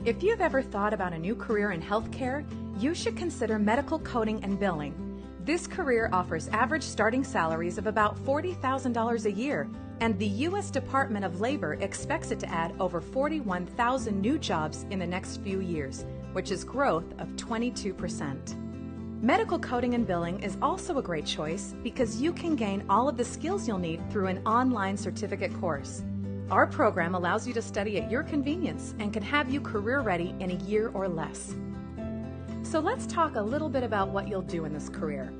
If you've ever thought about a new career in healthcare, you should consider medical coding and billing. This career offers average starting salaries of about $40,000 a year, and the U.S. Department of Labor expects it to add over 41,000 new jobs in the next few years, which is growth of 22%. Medical coding and billing is also a great choice because you can gain all of the skills you'll need through an online certificate course. Our program allows you to study at your convenience and can have you career ready in a year or less. So let's talk a little bit about what you'll do in this career.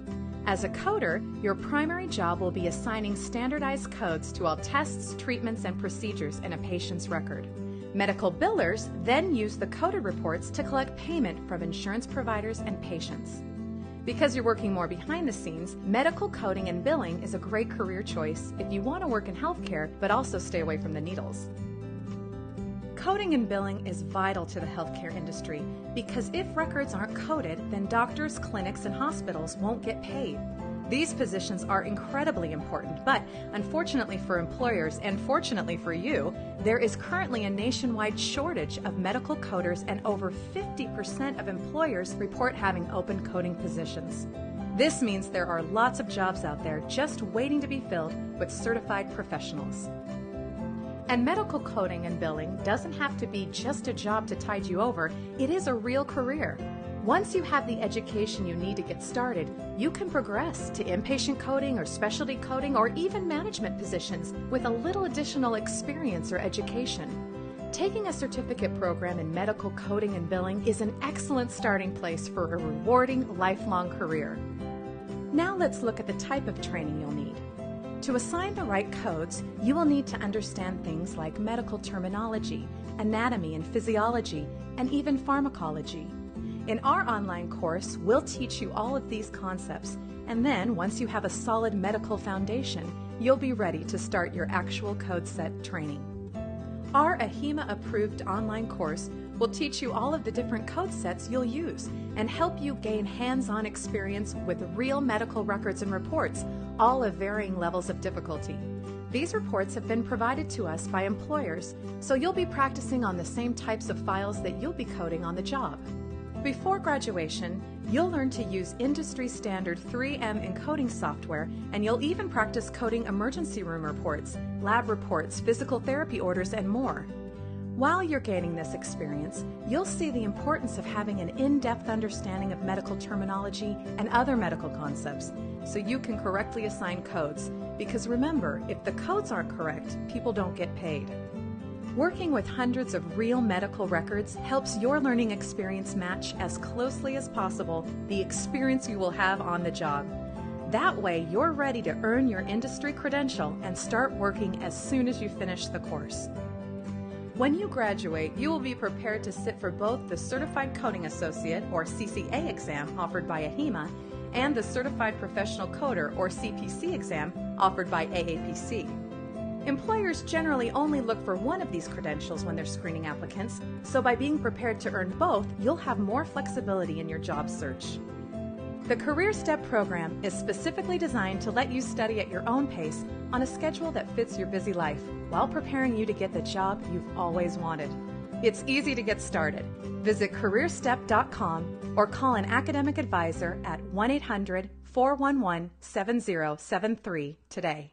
As a coder, your primary job will be assigning standardized codes to all tests, treatments, and procedures in a patient's record. Medical billers then use the coded reports to collect payment from insurance providers and patients. Because you're working more behind the scenes, medical coding and billing is a great career choice if you want to work in healthcare but also stay away from the needles. Coding and billing is vital to the healthcare industry because if records aren't coded, then doctors, clinics, and hospitals won't get paid. These positions are incredibly important, but unfortunately for employers and fortunately for you, there is currently a nationwide shortage of medical coders, and over 50% of employers report having open coding positions. This means there are lots of jobs out there just waiting to be filled with certified professionals. And medical coding and billing doesn't have to be just a job to tide you over, it is a real career. Once you have the education you need to get started, you can progress to inpatient coding or specialty coding or even management positions with a little additional experience or education. Taking a certificate program in medical coding and billing is an excellent starting place for a rewarding lifelong career. Now let's look at the type of training you'll need. To assign the right codes, you will need to understand things like medical terminology, anatomy and physiology, and even pharmacology. In our online course, we'll teach you all of these concepts, and then once you have a solid medical foundation, you'll be ready to start your actual code set training. Our AHIMA-approved online course will teach you all of the different code sets you'll use and help you gain hands-on experience with real medical records and reports, all of varying levels of difficulty. These reports have been provided to us by employers, so you'll be practicing on the same types of files that you'll be coding on the job. Before graduation, you'll learn to use industry-standard 3M encoding software, and you'll even practice coding emergency room reports, lab reports, physical therapy orders, and more. While you're gaining this experience, you'll see the importance of having an in-depth understanding of medical terminology and other medical concepts, so you can correctly assign codes. Because remember, if the codes aren't correct, people don't get paid. Working with hundreds of real medical records helps your learning experience match as closely as possible the experience you will have on the job. That way, you're ready to earn your industry credential and start working as soon as you finish the course. When you graduate, you will be prepared to sit for both the Certified Coding Associate, or CCA exam offered by AHIMA, and the Certified Professional Coder, or CPC exam offered by AAPC. Employers generally only look for one of these credentials when they're screening applicants, so by being prepared to earn both, you'll have more flexibility in your job search. The Career Step program is specifically designed to let you study at your own pace on a schedule that fits your busy life, while preparing you to get the job you've always wanted. It's easy to get started. Visit careerstep.com or call an academic advisor at 1-800-411-7073 today.